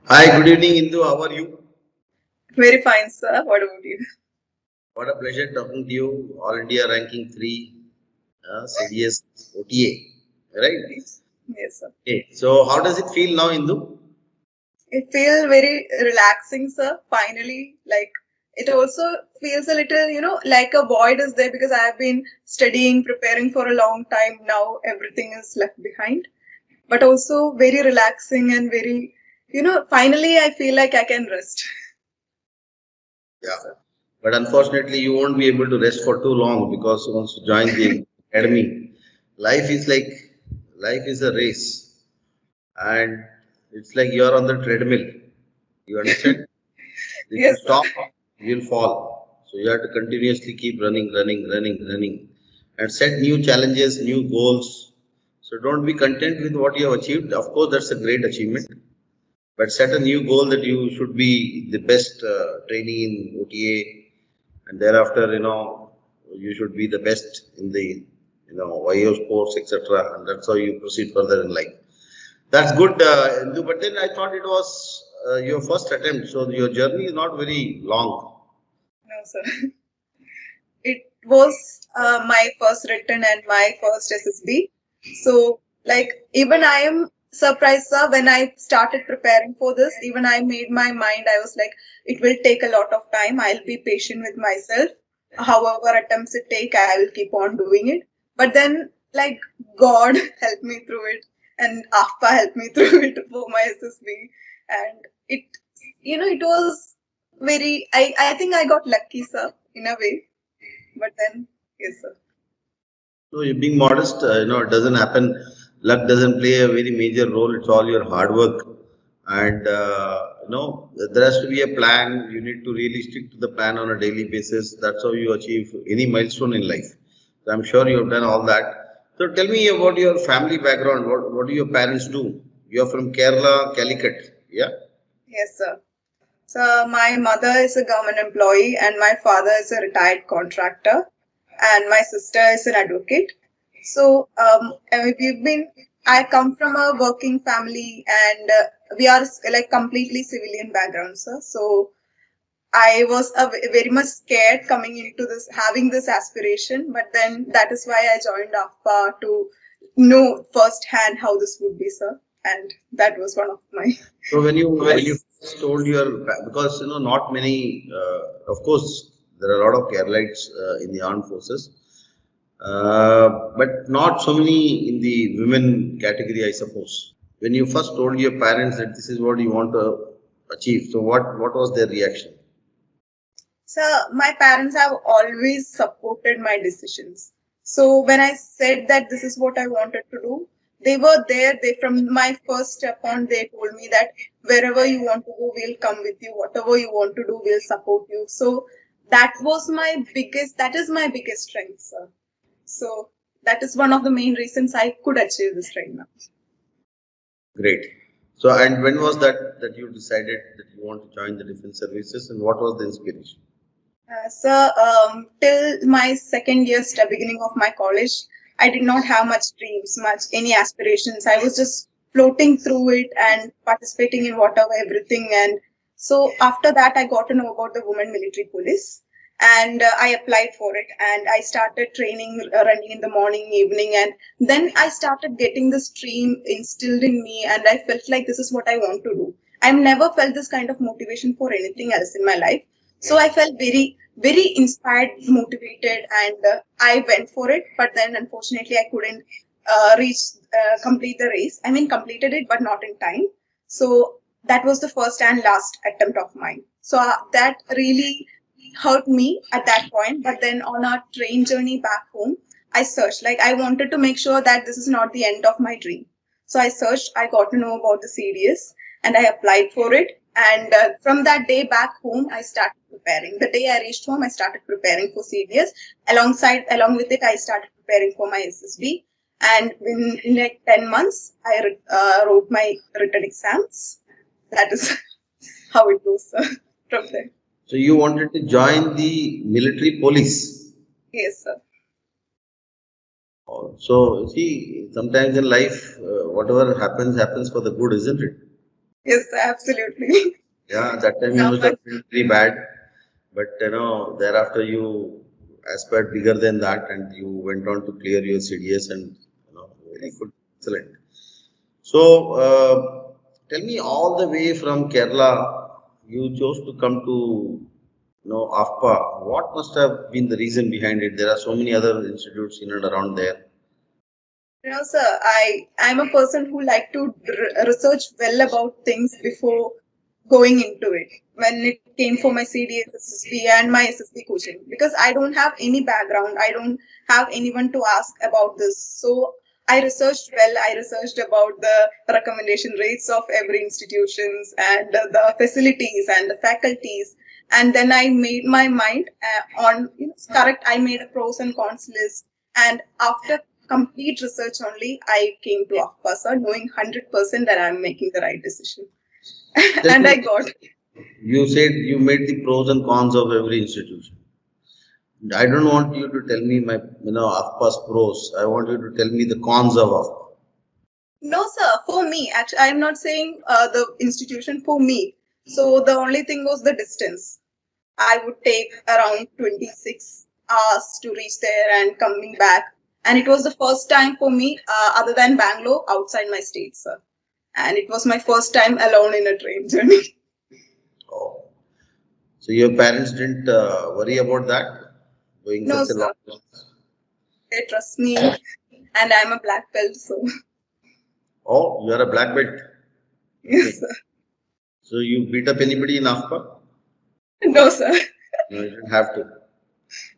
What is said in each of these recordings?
Hi, good evening, Indu. How are you? Very fine, sir. What about you? What a pleasure talking to you. All India ranking 3, CDS OTA, right? Yes, yes, sir. Okay. So, how does it feel now, Indu? It feels very relaxing, sir. Finally, like it also feels a little, like a void is there because I have been studying, preparing for a long time. Now everything is left behind, but also very relaxing and very, finally I feel like I can rest. Yeah. But unfortunately, you won't be able to rest for too long because once you join the academy, life is like life is a race, and it's like you are on the treadmill. You understand? If you Yes, sir. stop, you'll fall. So you have to continuously keep running, and set new challenges, new goals. So don't be content with what you have achieved. Of course, that's a great achievement, but set a new goal that you should be the best trainee in OTA, and thereafter, you should be the best in the, YO sports, etc. And that's how you proceed further in life. That's good, Indu, but then I thought it was your first attempt, so your journey is not very long. No, sir. It was my first written and my first SSB. So, like, even I am surprised, sir, when I started preparing for this. Even I made my mind, I was like, it will take a lot of time. I'll be patient with myself. However attempts it take, I will keep on doing it. But then, like, God helped me through it, and AFPA helped me through it for my SSB. And it, it was very, I think I got lucky, sir, in a way, but then, yes, sir. So you're being modest, it doesn't happen. Luck doesn't play a very major role. It's all your hard work, and there has to be a plan. You need to really stick to the plan on a daily basis. That's how you achieve any milestone in life. So I'm sure you have done all that. So tell me about your family background. What do your parents do? You're from Kerala, Calicut, yeah? Yes, sir. So my mother is a government employee and my father is a retired contractor and my sister is an advocate. So we've been, I come from a working family and we are like completely civilian background, sir. So I was very much scared coming into this, having this aspiration, but then that is why I joined AFPA to know firsthand how this would be, sir. And that was one of my. So when you first told your because not many of course there are a lot of Keralites in the armed forces, but not so many in the women category, I suppose. When you first told your parents that this is what you want to achieve, so what was their reaction? So my parents have always supported my decisions. So when I said that this is what I wanted to do, they were there. They from my first step on, they told me that wherever you want to go, we'll come with you. Whatever you want to do, we'll support you. So that is my biggest strength, sir. So that is one of the main reasons I could achieve this right now. Great. So and when was that you decided that you want to join the defense services, and what was the inspiration? Till my second year, beginning of my college, I did not have much dreams, much any aspirations. I was just floating through it and participating in whatever, everything. And so after that, I got to know about the women military police, and I applied for it. And I started training, running in the morning, evening, and then I started getting this dream instilled in me, and I felt like this is what I want to do. I've never felt this kind of motivation for anything else in my life. So I felt very, very inspired, motivated, and I went for it. But then, unfortunately, I couldn't complete the race. I mean, completed it, but not in time. So that was the first and last attempt of mine. So that really hurt me at that point. But then, on our train journey back home, I searched. Like, I wanted to make sure that this is not the end of my dream. So I searched. I got to know about the CDS and I applied for it. And from that day back home, I started preparing. The day I reached home, I started preparing for CDS. Along with it, I started preparing for my SSB. And in like 10 months, I wrote my written exams. That is how it goes from there. So you wanted to join the military police. Yes, sir. So see, sometimes in life, whatever happens, happens for the good, isn't it? Yes, absolutely. Yeah, that time you Now must have felt very bad, but thereafter you aspired bigger than that, and you went on to clear your CDS, and very yes. good, excellent. So, tell me, all the way from Kerala, you chose to come to, AFPA. What must have been the reason behind it? There are so many other institutes in and around there. Sir, I'm a person who like to research well about things before going into it. When it came for my CDS, SSB, and my SSB coaching, because I don't have any background, I don't have anyone to ask about this. So I researched well. I researched about the recommendation rates of every institutions and the facilities and the faculties, and then I made my mind on correct. I made a pros and cons list, and after complete research only, I came to AFPA, sir, knowing 100% that I'm making the right decision. Tell And me, I got you said you made the pros and cons of every institution. I don't want you to tell me my, AFPA's pros. I want you to tell me the cons of AFPA. no, sir. For me, actually, I'm not saying the institution for me. So the only thing was the distance. I would take around 26 hours to reach there and coming back. And it was the first time for me, other than Bangalore, outside my state, sir. And it was my first time alone in a train journey. Oh. So your parents didn't worry about that, going No, such a long sir. distance? They trust me, and I'm a black belt, so Oh, you are a black belt. yes, Okay. sir. So you beat up anybody in AFPA? No, sir. No, you didn't have to.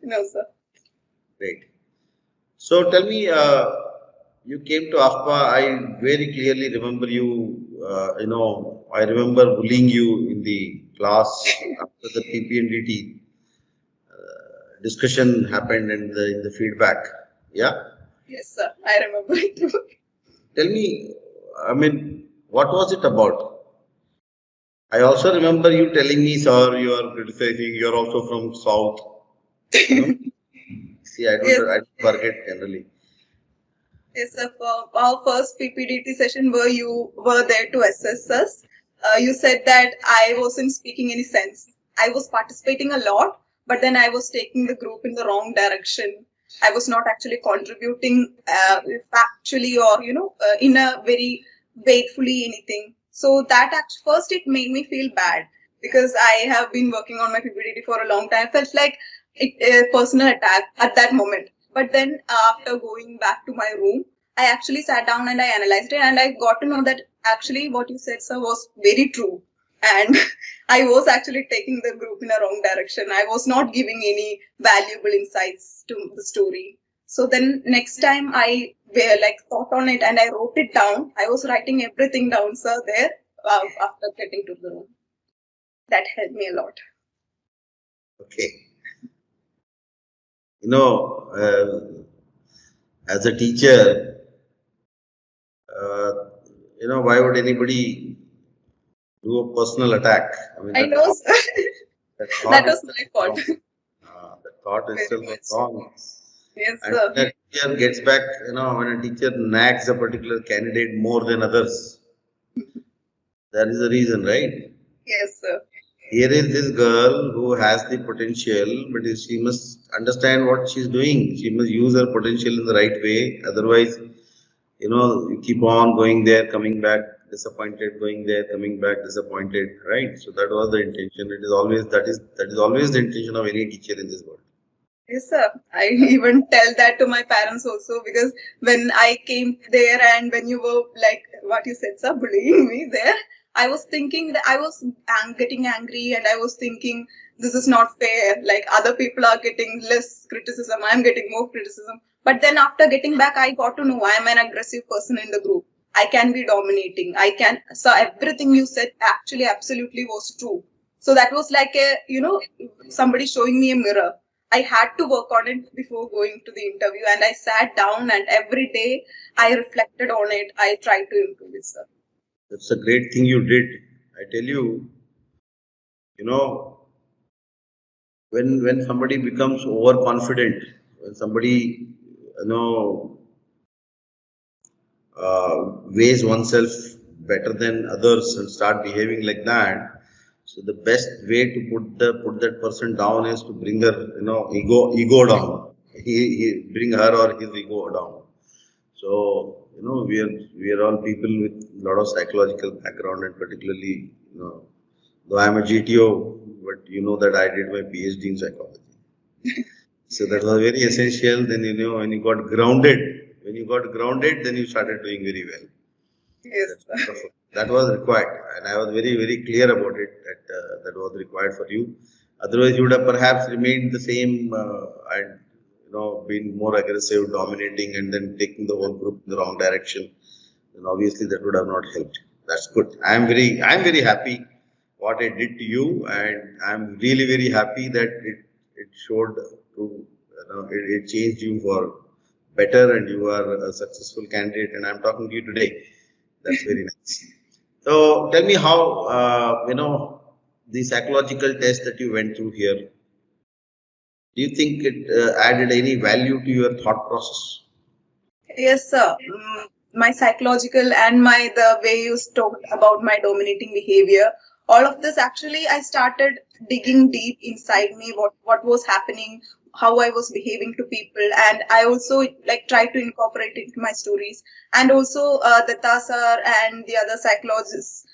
No, sir. Great. So tell me, you came to AFPA. I very clearly remember you. I remember bullying you in the class after the PPDT discussion happened and in the feedback. Yeah. Yes, sir. I remember it too. Tell me, I mean, what was it about? I also remember you telling me, sir, you are criticizing. You are also from South. You know. See, Yes, I don't forget generally. yes, sir. For our first PPDT session where you were there to assess us, you said that I wasn't speaking any sense. I was participating a lot, but then I was taking the group in the wrong direction. I was not actually contributing factually or, in a very faithfully anything. So that first it made me feel bad because I have been working on my PPDT for a long time. I felt like a personal attack at that moment. But then after going back to my room, I actually sat down and I analyzed it, and I got to know that actually what you said, sir, was very true. And I was actually taking the group in a wrong direction. I was not giving any valuable insights to the story. So then next time I thought on it and I wrote it down. I was writing everything down, sir, there after getting to the room. That helped me a lot. Okay. You know, as a teacher, uh, why would anybody do a personal attack? I mean, I know, sir. that That thought was itself my is fault. wrong. That thought Very itself is much. wrong. Yes, And sir. when a teacher gets back, when a teacher nags a particular candidate more than others, there is a reason, right? Yes, sir. Here is this girl who has the potential, but she must understand what she's doing. She must use her potential in the right way. Otherwise, you keep on going there, coming back disappointed, going there, coming back disappointed, right? So that was the intention. It is always that is always the intention of any teacher in this world. Yes, sir. I even tell that to my parents also because when I came there and when you were like what you said, sir, bullying me there, I was thinking that I was getting angry and I was thinking this is not fair. Like other people are getting less criticism, I'm getting more criticism. But then after getting back, I got to know I am an aggressive person in the group. I can be dominating. I can. So everything you said actually absolutely was true. So that was like somebody showing me a mirror. I had to work on it before going to the interview, and I sat down and every day I reflected on it. I tried to improve it, sir. That's a great thing you did. I tell you, you know, when somebody becomes overconfident, when somebody weighs oneself better than others and start behaving like that. So the best way to put that person down is to bring her, ego down. He bring her or his ego down. So, we are all people with a lot of psychological background, and particularly, though I'm a GTO, but you know that I did my PhD in psychology. So that was very essential. Then, when you got grounded, then you started doing very well. Yes. That's wonderful. That was required, and I was very, very clear about it that that was required for you. Otherwise, you would have perhaps remained the same and been more aggressive, dominating, and then taking the whole group in the wrong direction. Then obviously that would have not helped. That's good. I'm very happy what I did to you, and I'm really very happy that it showed it changed you for better, and you are a successful candidate. And I'm talking to you today. That's very nice. So tell me how, the psychological test that you went through here, do you think it added any value to your thought process? Yes, sir. My psychological and the way you talked about my dominating behavior, all of this actually I started digging deep inside me what was happening, how I was behaving to people, and I also like try to incorporate it into my stories. And also Datta sir and the other psychologists,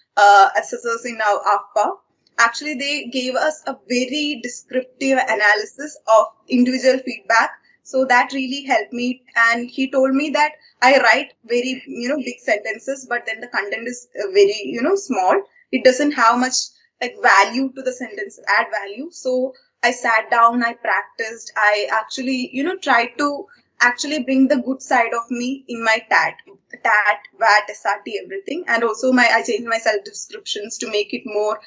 assessors in our AFPA, actually they gave us a very descriptive analysis of individual feedback, so that really helped me. And he told me that I write very big sentences, but then the content is very small. It doesn't have much like value to the sentence, add value. So I sat down, I practiced, I actually tried to actually bring the good side of me in my tat, VAT, SRT, everything. And also I changed my self descriptions to make it more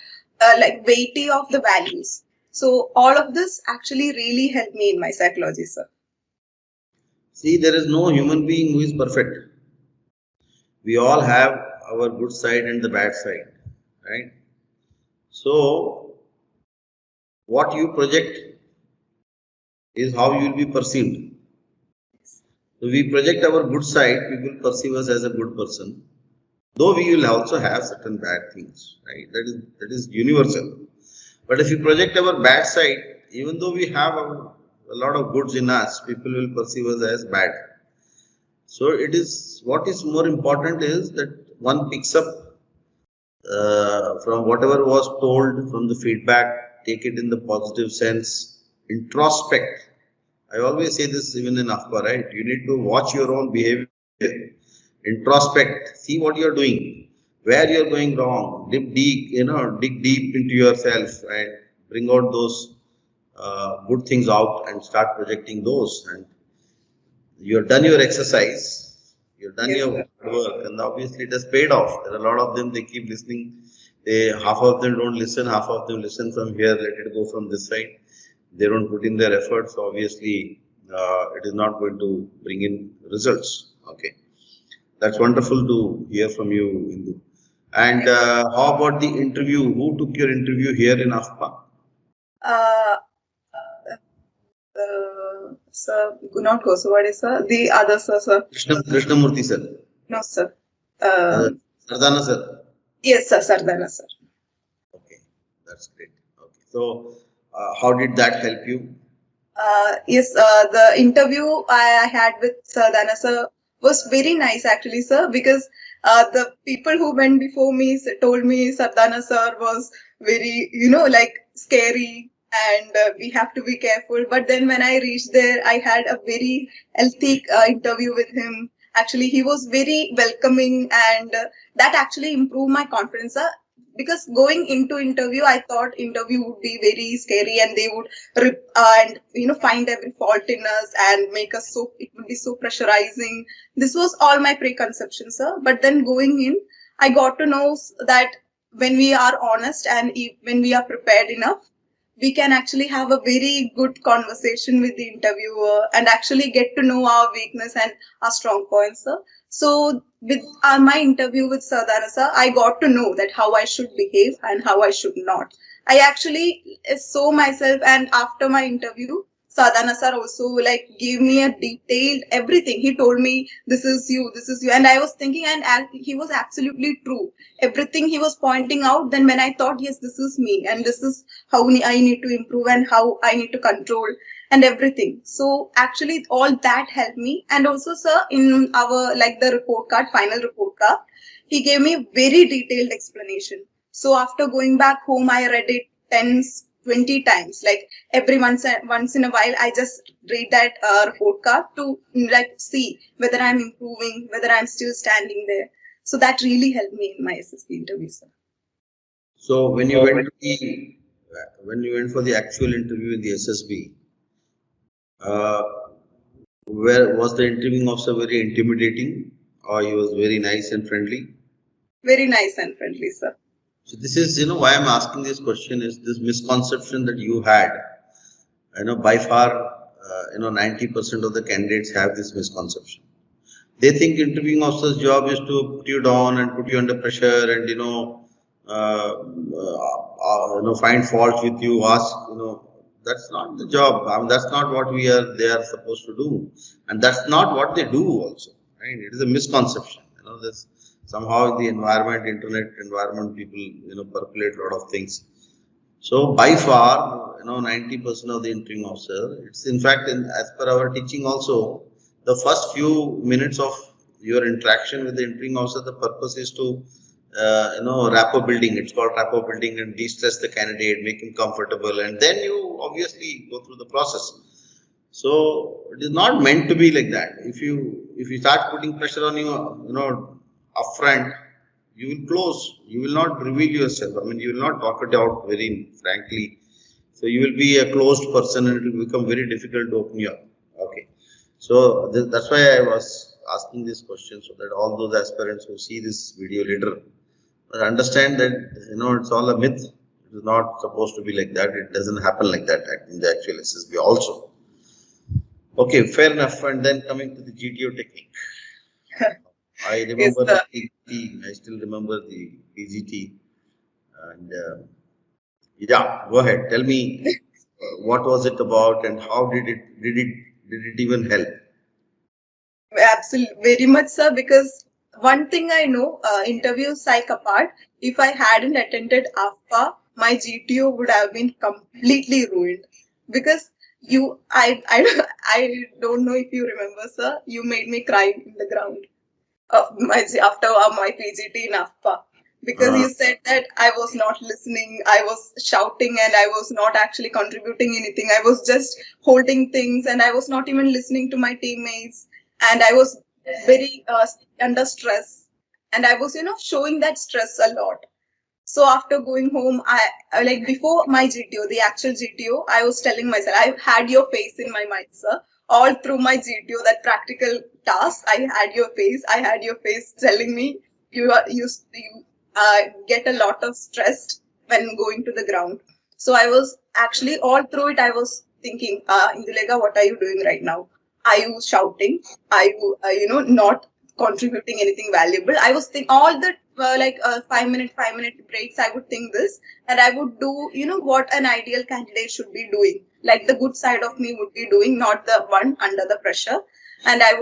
like weighty of the values. So all of this actually really helped me in my psychology, sir. See, there is no human being who is perfect. We all have our good side and the bad side, right? So, what you project is how you will be perceived. So, we project our good side, people perceive us as a good person. Though we will also have certain bad things, right? That is universal. But if we project our bad side, even though we have a lot of goods in us, people will perceive us as bad. So it is what is more important is that one picks up from whatever was told, from the feedback, take it in the positive sense, introspect. I always say this even in AFPA, right? You need to watch your own behavior, introspect, see what you're doing, where you're going wrong, dig deep into yourself and bring out those good things out and start projecting those. And you've done your exercise, you've done your work, and obviously it has paid off. There are a lot of them, they keep listening. Half of them don't listen, half of them listen from here, let it go from this side. They don't put in their efforts, so obviously it is not going to bring in results. Okay. That's wonderful to hear from you, Indu. And how about the interview? Who took your interview here in AFPA? Uh, sir, not Goswami, sir. The other sir. Krishnamurthy sir. No, sir. Sardana sir. Yes, sir, Sardana, sir. Okay, that's great. Okay, so how did that help you? Yes, the interview I had with Sardana sir was very nice actually, sir, because the people who went before me told me Sardana sir was very, like scary, and we have to be careful. But then when I reached there, I had a very healthy interview with him. Actually, he was very welcoming, and that actually improved my confidence, sir. Because going into interview, I thought interview would be very scary, and they would rip and find every fault in us and make us it would be so pressurizing. This was all my preconception, sir. But then going in, I got to know that when we are honest and when we are prepared enough, we can actually have a very good conversation with the interviewer and actually get to know our weakness and our strong points, sir. So with my interview with Sardana sir, I got to know that how I should behave and how I should not. I actually saw myself, and after my interview, Sadhana sir also like gave me a detailed everything. He told me this is you, and I was thinking, and he was absolutely true. Everything he was pointing out. Then when I thought, yes, this is me, and this is how I need to improve and how I need to control and everything. So actually, all that helped me. And also, sir, in our like the report card, final report card, he gave me very detailed explanation. So after going back home, I read it 10, 20 times. Like every once in a while, I just read that report card to like see whether I'm improving, whether I'm still standing there. So that really helped me in my SSB interview, sir. So when you went to the when you went for the actual interview in the SSB, uh, where was the interviewing officer very intimidating, or he was very nice and friendly? Very nice and friendly, sir. So this is, why I'm asking this question is this misconception that you had. By far, 90% of the candidates have this misconception. They think interviewing officer's job is to put you down and put you under pressure and, find faults with you, ask, that's not the job. I mean, that's not what they are supposed to do. And that's not what they do also, right? It is a misconception. This somehow in the internet environment, people, percolate a lot of things. So by far, 90% of the interviewing officer, it's in fact, as per our teaching also, the first few minutes of your interaction with the interviewing officer, the purpose is to, rapport building. It's called rapport building, and de-stress the candidate, make him comfortable, and then you obviously go through the process. So it is not meant to be like that. If you start putting pressure on you, upfront, you will close. You will not reveal yourself. I mean, you will not talk it out very frankly. So you will be a closed person, and it will become very difficult to open you up. Okay. So that's why I was asking this question, so that all those aspirants who see this video later understand that it's all a myth. It is not supposed to be like that. It doesn't happen like that in the actual SSB also. Okay, fair enough. And then coming to the GTO technique. I remember the PGT. I still remember the PGT. And yeah, go ahead. Tell me what was it about and how did it even help? Absolutely, very much, sir. Because one thing I know, interview psych apart, if I hadn't attended AFPA, my GTO would have been completely ruined. Because I don't know if you remember, sir. You made me cry in the ground after my PGT in AFPA. Because you said that I was not listening, I was shouting, and I was not actually contributing anything. I was just holding things, and I was not even listening to my teammates, and I was very under stress, and I was showing that stress a lot. So after going home, I like before my GTO, the actual GTO, I was telling myself, I had your face in my mind, sir. All through my GTO, that practical task, I had your face. I had your face telling me you get a lot of stressed when going to the ground. So I was actually all through it. I was thinking, Indulega, what are you doing right now? Are you shouting? Are you not contributing anything valuable? I was thinking all the 5 minute breaks. I would think this, and I would do what an ideal candidate should be doing, like the good side of me would be doing, not the one under the pressure. And I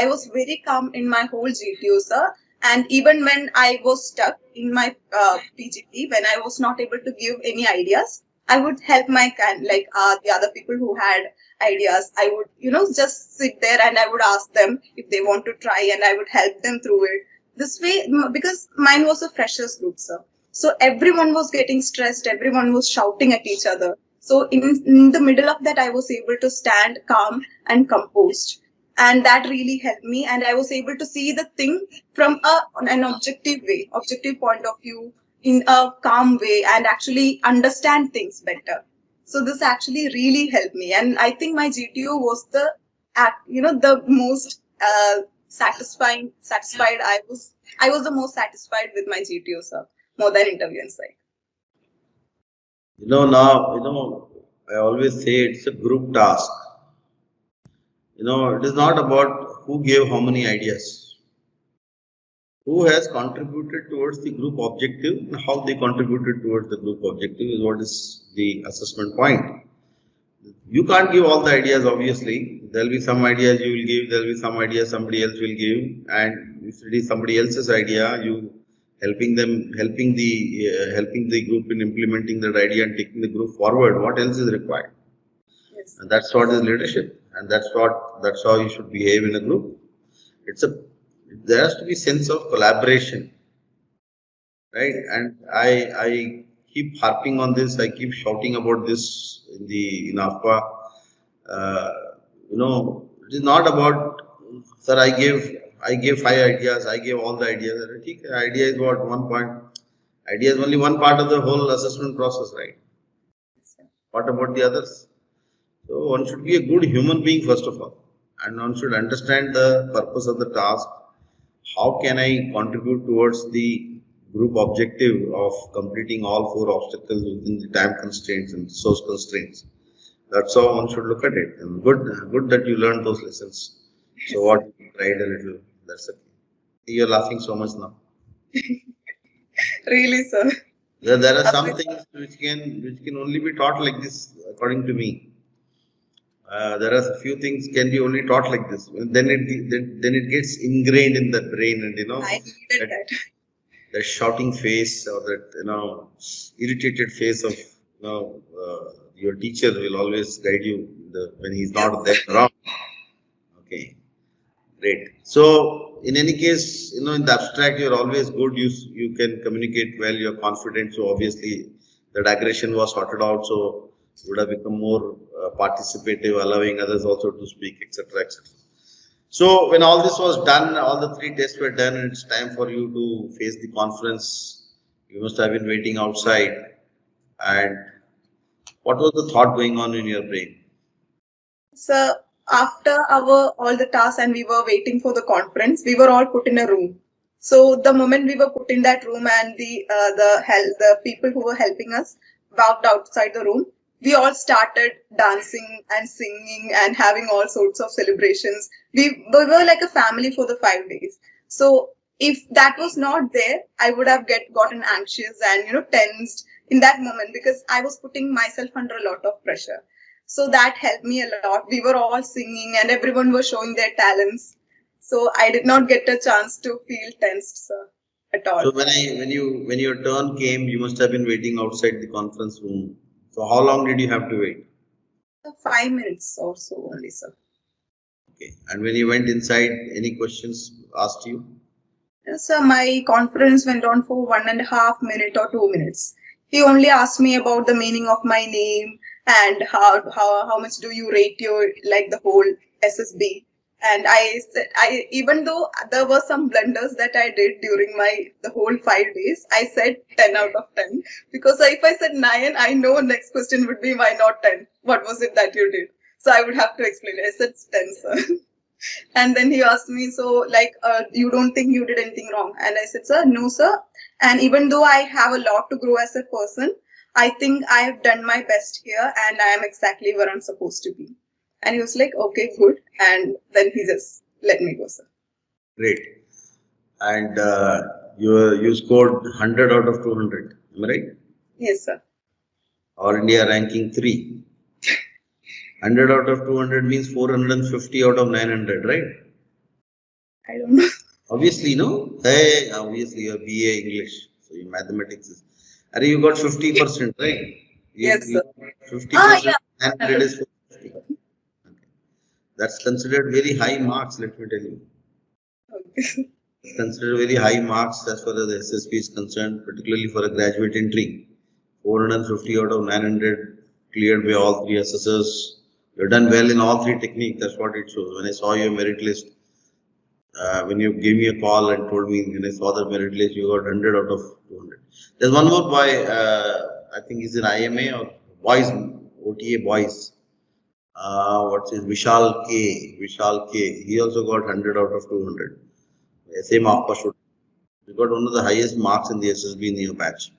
was very calm in my whole GTO, sir. And even when I was stuck in my PGT, when I was not able to give any ideas, I would help the other people who had ideas. I would just sit there and I would ask them if they want to try, and I would help them through it. This way, because mine was a freshers group, sir. So everyone was getting stressed. Everyone was shouting at each other. So in the middle of that, I was able to stand calm and composed. And that really helped me. And I was able to see the thing from an objective way, objective point of view, in a calm way, and actually understand things better. So this actually really helped me. And I think my GTO was the most satisfied. I was the most satisfied with my GTO, sir, more than interview and psych. Now, I always say it's a group task. It is not about who gave how many ideas. Who has contributed towards the group objective and how they contributed towards the group objective is what is the assessment point. You can't give all the ideas, obviously. There'll be some ideas you will give, there'll be some ideas somebody else will give, and if it is somebody else's idea, you helping the group in implementing that idea and taking the group forward. What else is required? Yes. And that's what is leadership, and that's how you should behave in a group. There has to be sense of collaboration, right? And I keep harping on this. I keep shouting about this in AFPA. Uh, it is not about, sir, I gave 5 ideas. I gave all the ideas. Idea is what, one point. Idea is only one part of the whole assessment process, right? What about the others? So one should be a good human being first of all, and one should understand the purpose of the task. How can I contribute towards the group objective of completing all 4 obstacles within the time constraints and source constraints? That's how one should look at it. And good that you learned those lessons. So what you tried a little. That's it. You're laughing so much now. Really, sir. There are some things which can only be taught like this, according to me. There are a few things can be only taught like this. Then it gets ingrained in the brain, and I needed that. That shouting face or that irritated face of your teacher will always guide you when he's not there around. Okay, great. So in any case, in the abstract you're always good. You can communicate well. You're confident. So obviously that aggression was sorted out. So you would have become more participative, allowing others also to speak, etc., etc. So when all this was done, all the 3 tests were done, and it's time for you to face the conference. You must have been waiting outside. And what was the thought going on in your brain? So after all the tasks and we were waiting for the conference, we were all put in a room. So the moment we were put in that room and the people who were helping us walked outside the room, we all started dancing and singing and having all sorts of celebrations. We were like a family for the 5 days. So if that was not there, I would have gotten anxious and tensed in that moment because I was putting myself under a lot of pressure. So that helped me a lot. We were all singing and everyone was showing their talents. So I did not get a chance to feel tensed, sir, at all. So when your turn came, you must have been waiting outside the conference room. So how long did you have to wait? 5 minutes or so only, sir. Okay. And when you went inside, any questions asked you? Yes, sir. My conference went on for 1.5 minutes or 2 minutes. He only asked me about the meaning of my name and how much do you rate the whole SSB. And I said, even though there were some blunders that I did during the whole 5 days, I said 10 out of 10. Because if I said 9, I know next question would be why not 10? What was it that you did? So I would have to explain it. I said 10, sir. And then he asked me, so you don't think you did anything wrong? And I said, sir, no, sir. And even though I have a lot to grow as a person, I think I have done my best here and I am exactly where I'm supposed to be. And he was like, okay, good. And then he just let me go, sir. Great. And you scored 100 out of 200, am I right? Yes, sir. All India ranking 3. 100 out of 200 means 450 out of 900, right? I don't know. Obviously, no? Hey, obviously you're BA English, so your mathematics is. You got 50%, right? Yes, sir. 50%, yeah. 900 is 450. Okay. That's considered very high marks, let me tell you. Okay. It's considered very high marks as far as the SSB is concerned, particularly for a graduate entry. 450 out of 900 cleared by all 3 assessors. You've done well in all 3 techniques, that's what it shows. When I saw your merit list, when you gave me a call and told me, when I saw the merit list, you got 100 out of 200. There's one more boy, I think he's in IMA or boys, OTA boys. What's his Vishal K. He also got 100 out of 200. Same AFPA should. He got one of the highest marks in the SSB in your batch.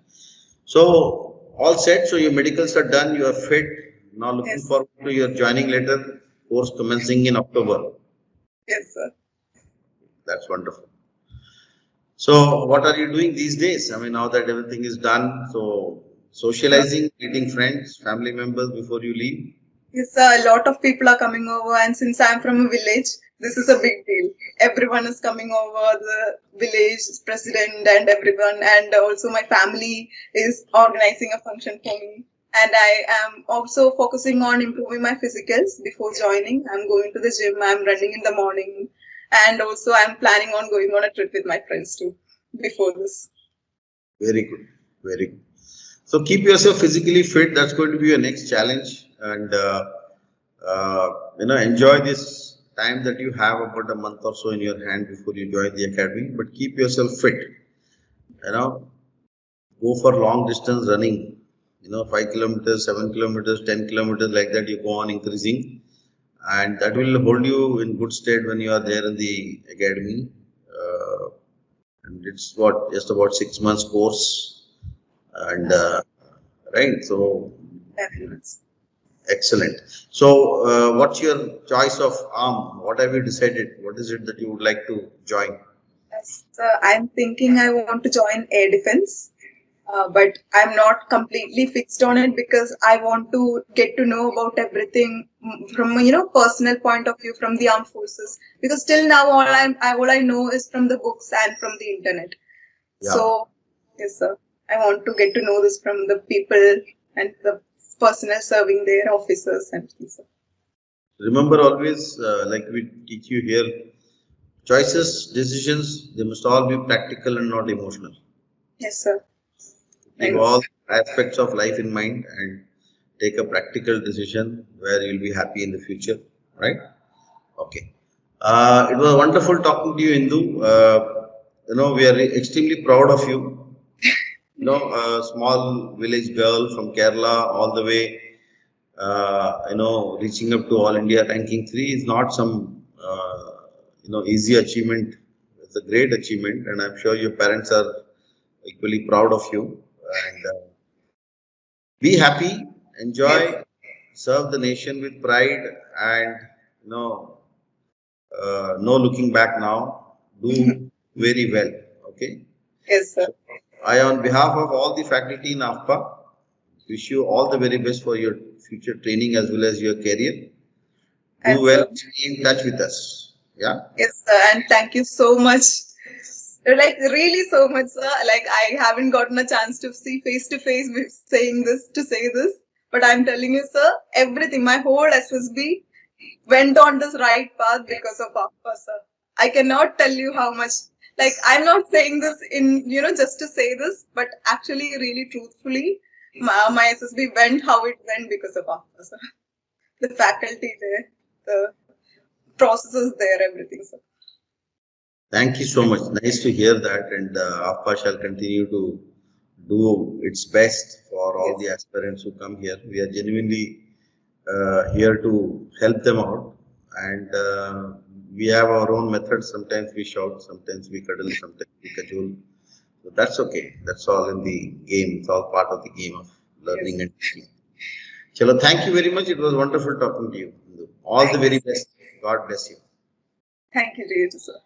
So all set. So your medicals are done. You are fit. Now looking forward to your joining letter. Course commencing in October. Yes, sir. That's wonderful. So what are you doing these days? I mean, now that everything is done, so socializing, meeting friends, family members before you leave? Yes, a lot of people are coming over, and since I'm from a village, this is a big deal. Everyone is coming over, the village president and everyone, and also my family is organizing a function for me. And I am also focusing on improving my physicals before joining. I'm going to the gym, I'm running in the morning, and also I'm planning on going on a trip with my friends too before this. Very good. Very good. So keep yourself physically fit. That's going to be your next challenge, and enjoy this time that you have about a month or so in your hand before you join the academy. But keep yourself fit. You know, go for long distance running. 5 kilometers, 7 kilometers, 10 kilometers, like that. You go on increasing, and that will hold you in good state when you are there in the academy. Uh, and it's what just about 6 months course, and right. So Definitely. excellent. So, what's your choice of arm? What have you decided? What is it that you would like to join? Yes, I'm thinking I want to join air defense. But I'm not completely fixed on it because I want to get to know about everything from personal point of view from the armed forces. Because till now all I know is from the books and from the internet. Yeah. So yes, sir, I want to get to know this from the people and the personnel serving there, officers and things. Remember always, like we teach you here, choices, decisions, they must all be practical and not emotional. Yes, sir. Keep And all aspects of life in mind and take a practical decision where you'll be happy in the future, right? Okay. It was wonderful talking to you, Indu. We are extremely proud of you. A small village girl from Kerala, all the way, reaching up to All India ranking 3 is not some, easy achievement. It's a great achievement, and I'm sure your parents are equally proud of you. And be happy, yes, enjoy, serve the nation with pride, and you know, no looking back now. Do very well. Okay. yes, sir. So I, on behalf of all the faculty in AFPA, wish you all the very best for your future training as well as your career. Do And well, sir, stay in touch with us. Yeah. yes, sir. And thank you so much. Like really so much, sir. Like I haven't gotten a chance to see face to face with saying this to say this, but I'm telling you, sir, everything, my whole SSB went on this right path because of AFPA, sir. I cannot tell you how much. Like I'm not saying this in just to say this, but actually, really truthfully, my SSB went how it went because of AFPA, sir. The faculty there, the processes there, everything, sir. Thank you so much. Nice to hear that, and AFPA shall continue to do its best for all the Yes. aspirants who come here. We are genuinely here to help them out, and we have our own methods. Sometimes we shout, sometimes we cuddle, sometimes we cajole. So that's okay. That's all in the game. It's all part of the game of Yes. learning and teaching. Chalo, thank you very much. It was wonderful talking to you. All the Thank you. very best. God bless you. Thank you to you, too, sir.